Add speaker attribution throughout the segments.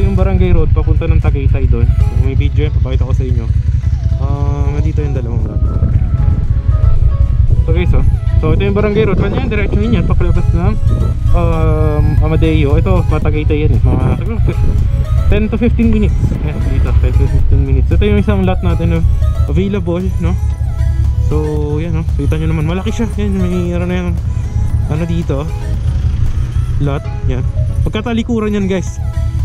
Speaker 1: yung Barangay Road papunta ng Tagaytay doon. So, may video yan, papakita ko sa inyo. Dito yung dalawang lot. So guys, so ito yung Barangay Road. Kanya yung direction niyan, pakalabas ng Amadeo. Ito, Tagaytay yan eh. Mga 10 to 15 minutes. Yes, dito, 10 to 15 minutes. Ito yung isang lot natin available, no? So, yan, no? Kita nyo naman, malaki siya. Yan, may na yung dito lot, yan. Pagkatalikuran yan guys,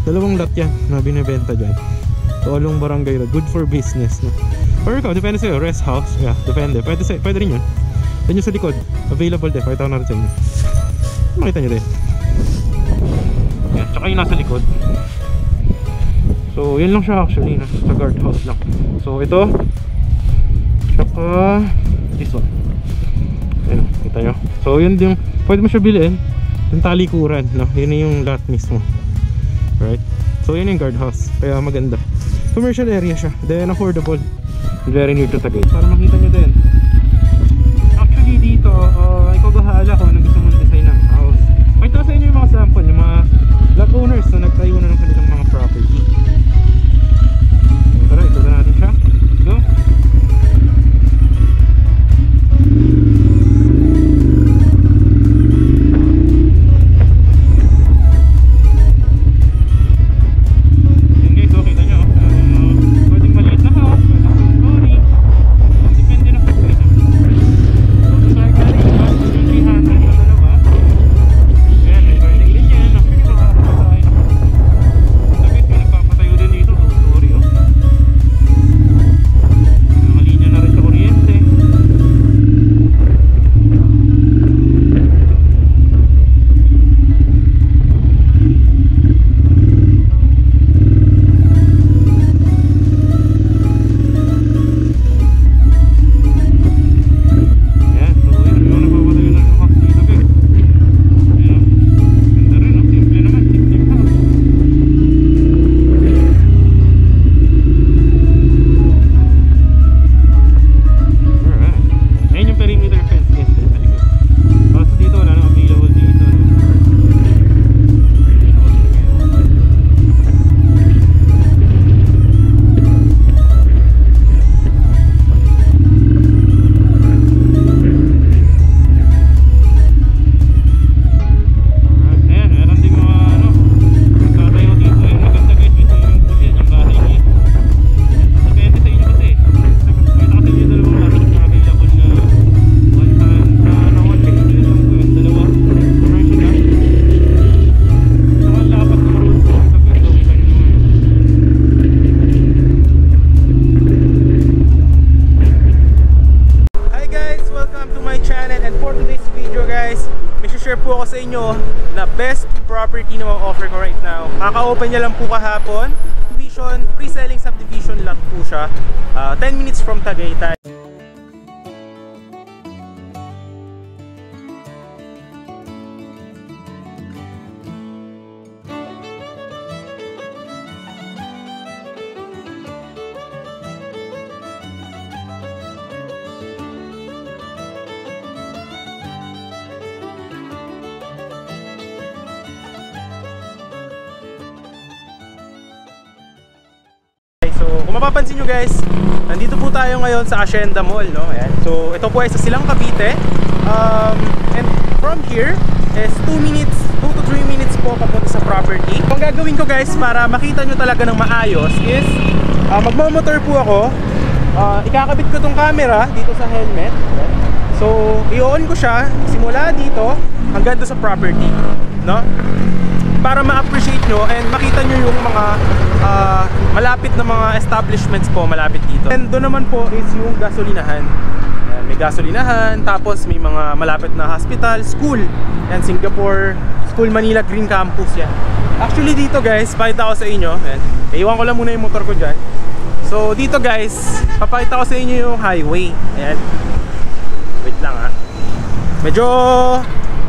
Speaker 1: dalawang lot yan na binibenta dyan. So, along Barangay Road, good for business, no? Or ikaw, depende sa'yo, rest house, yeah, depende. Pwede rin yun. Yan yung sa likod, available din, pakita ko na rin sa inyo. Makita nyo din. Yan, tsaka yung nasa likod. So, yun lang siya actually, sa guardhouse lang. So, ito, tsaka this one. Ayun, kita nyo. So yun yung pwede mo siya bilhin. Yung talikuran, no? Yun yung lot mismo. Right? So yun yung guardhouse. Kaya maganda. Commercial area siya. Then affordable. Very near to Tagay. Para makita nyo din. Actually dito, ikaw bahala kung ano gusto mo design ng house. Pakita sa inyo yung mga sample, yung mga lot owners na nagtayo na ng kanilang mga property. So, tara, ito na natin siya. Go! po ako sa inyo na best property na ma-offer ko right now. Kaka-open niya lang po kahapon. Subdivision, pre-selling subdivision lot po siya. 10 minutes from Tagaytay. So, kung mapapansin nyo guys, nandito po tayo ngayon sa Hacienda Mall, no? Ayan. So, ito po ay sa Silang Cavite. And from here is 2 to 3 minutes po papunta sa property. Ang gagawin ko guys para makita nyo talaga ng maayos is magmamotor po ako. Ikakabit ko tong camera dito sa helmet. So, i-on ko siya simula dito hanggang doon sa property, no? Para ma-appreciate nyo and makita nyo yung mga malapit na mga establishments po malapit dito. And doon naman po is yung gasolinahan. Ayan, may gasolinahan, tapos may mga malapit na hospital, school. Yan, Singapore School Manila Green Campus yan. Actually dito guys, pakita ko sa inyo. Ayan, iwan ko lang muna yung motor ko dyan. So dito guys, papakita ko sa inyo yung highway. Ayan. Wait lang ha. Medyo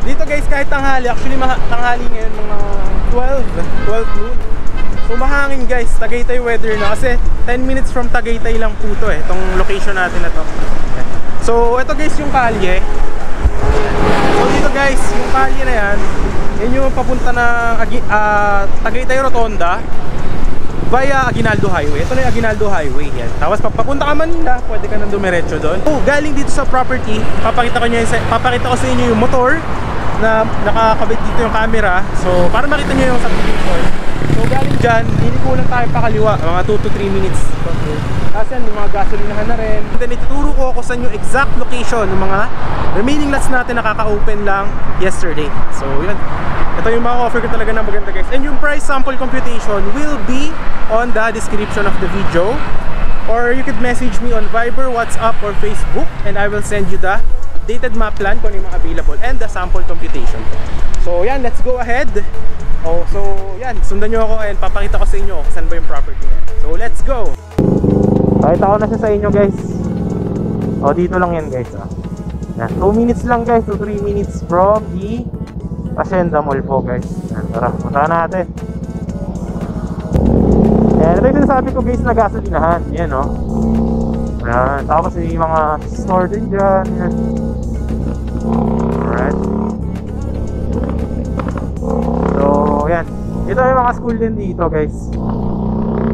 Speaker 1: dito guys kahit tanghali, actually tanghali ngayon mga 12 noon. So mahangin guys, Tagaytay weather na kasi 10 minutes from Tagaytay lang po to itong location natin na to. So ito guys yung kalye. So dito guys, yung kalye na yan, yun yung papunta ng Tagaytay Rotonda. via Aguinaldo Highway. Ito na yung Aguinaldo Highway yan. Tapos pag papunta ka Manila, pwede ka nang dumiretso doon. So, galing dito sa property, papakita ko sa inyo yung motor na nakakabit dito yung camera. So para makita nyo yung subdivision. So galing dyan, hindi ko lang tayo pakaliwa, mga 2 to 3 minutes. Kasi yan, yung mga gasolinahan na rin. And then ituturo ko kung saan yung exact location ng mga remaining lots natin na kaka-open lang yesterday. So yun, ito yung mga offer ko talaga na maganda guys. And yung price sample computation will be on the description of the video. Or you could message me on Viber, WhatsApp, or Facebook, and I will send you the updated map plan kung ano yung mga available and the sample computation. So yan, let's go ahead. So yan, sundan nyo ako and papakita ko sa inyo kung saan ba yung property niya. So let's go. Pakita ko na siya sa inyo guys. Dito lang yan guys. Yan, 2 minutes lang guys to 3 minutes from the Hacienda Mall po guys. Yan, tara, punta natin. Yan, ito yung sinasabi ko guys na gasolinahan. Yan o. Yan, tapos yung mga store din dyan. Yan. Alright. So, yan. Ito yung mga school din dito guys.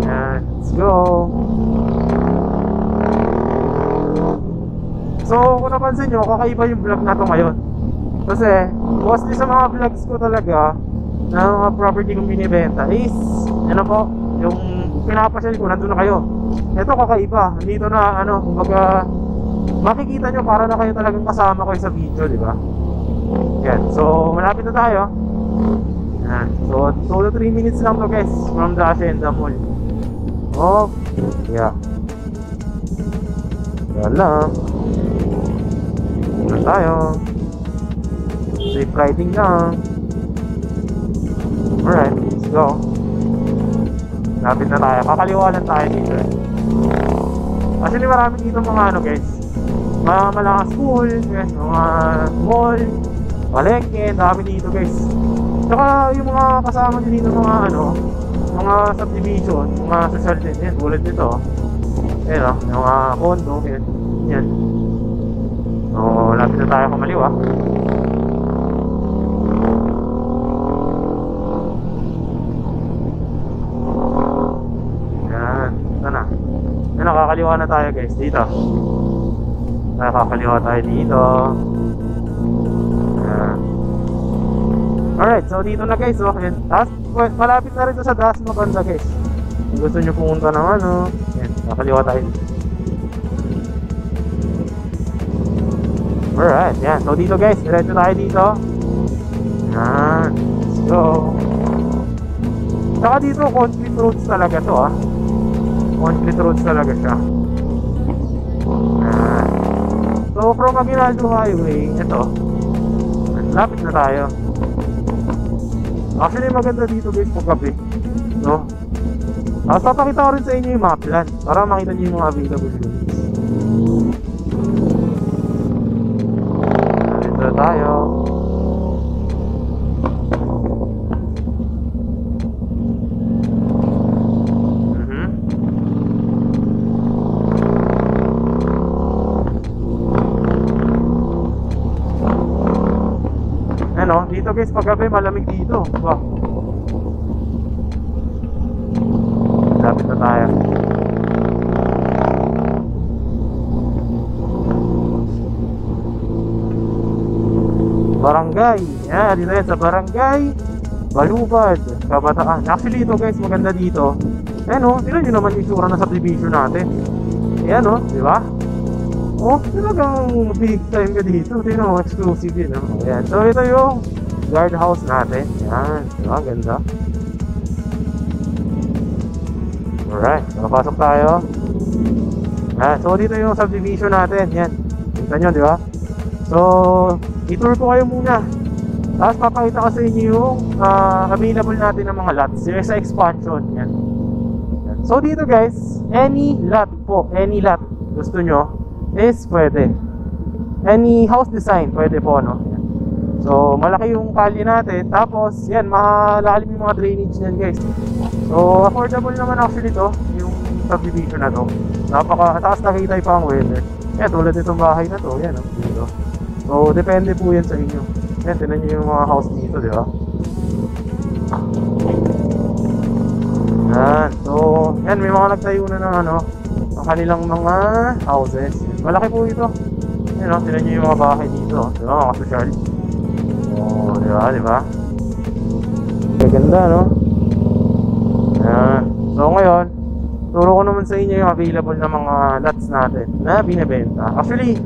Speaker 1: Yan, let's go. So, kung napansin nyo, kakaiba yung vlog na to ngayon. Kasi, mostly sa mga vlogs ko talaga na mga property kong binibenta is, ano po, yung pinapasyal ko, nandun na kayo. Ito kakaiba, dito na ano, kumbaga makikita nyo para na kayo talagang kasama ko sa video, di ba? Yan, so malapit na tayo. Yan, so 2 to 3 minutes lang to guys from the Hacienda Mall. Oh, yeah. Yan lang. Yan tayo. Safe riding lang. Alright, let's go. Lapit na tayo, kakaliwa lang tayo dito. Actually marami dito mga ano guys, mga malakas school, yes, mga mall, palengke, dami dito guys. Tsaka yung mga kasama nyo dito mga ano, mga subdivision, mga social din, yan, tulad nito. Yan o, yung mga condo, yan, yan. So, lapit na tayo kumaliwa. Nakakaliwa na tayo guys dito. Nakakaliwa tayo dito. Alright, so dito na guys. Okay. Tapos malapit na rin sa Dasma banda guys. Kung gusto nyo pumunta ng ano, yan, nakakaliwa tayo. Alright, yan. So dito guys, diretso tayo dito. Yan, let's go. Saka dito, concrete roads talaga to concrete roads talaga siya. So from Aguinaldo Highway, ito, lapit na tayo. Actually maganda dito guys pag gabi, no? Tapos papakita ko rin sa inyo yung map plan para makita nyo yung mga available units. Dito tayo. Dito guys, paggabi malamig dito. Wow. Lapit na tayo. Barangay. Yan, dito yan sa Barangay Balubad, Kabataan. Actually ito guys, maganda dito. Ayan o, tignan nyo naman yung itsura na subdivision natin. Ayan o, di ba? Oh, talagang big time ka dito. Tignan mo, exclusive yun. Ayan, so ito yung guardhouse natin. Yan, diba? Ganda. Alright, nakapasok tayo. Yan, so dito yung subdivision natin. Yan, kita nyo, diba? So, i-tour ko kayo muna. Tapos papakita ko sa inyo yung available natin ng mga lots. Yung sa expansion. Yan. Yan. So dito guys, any lot po, any lot gusto nyo is pwede. Any house design pwede po, no? So malaki yung kalye natin. Tapos yan, malalim yung mga drainage niyan guys. So affordable naman actually to, yung subdivision na to. Tapos nakita yung pang weather. Yan, tulad itong bahay na to. Yan, dito. So depende po yan sa inyo. Yan, tinan nyo yung mga house dito, di ba? Yan. So, yan, may mga nagtayo na ng ano, ang kanilang mga houses. Malaki po ito. Yan o, tinan nyo yung mga bahay dito. Diba, mga social. Oh, diba, diba? Ganda, no? Yan. So, ngayon, turo ko naman sa inyo yung available na mga lots natin na binibenta. Actually,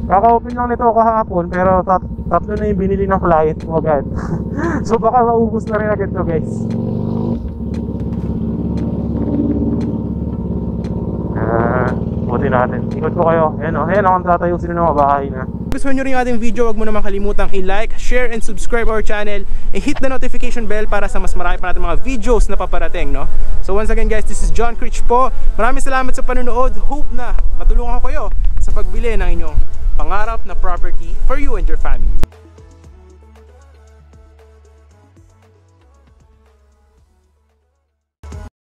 Speaker 1: kaka-open lang nito kahapon, pero tatlo na yung binili ng client ko agad. So, baka maubos na rin agad to, guys. Buti natin. Ikot ko kayo. Ayan o. Ayan o. Ang tatayo sila ng mga bahay na. Gusto nyo rin yung ating video, huwag mo naman kalimutang i-like, share, and subscribe our channel. And hit the notification bell para sa mas marami pa natin mga videos na paparating, no? So once again guys, this is John Critch po. Maraming salamat sa panonood. Hope na matulungan ko kayo sa pagbili ng inyong pangarap na property for you and your family.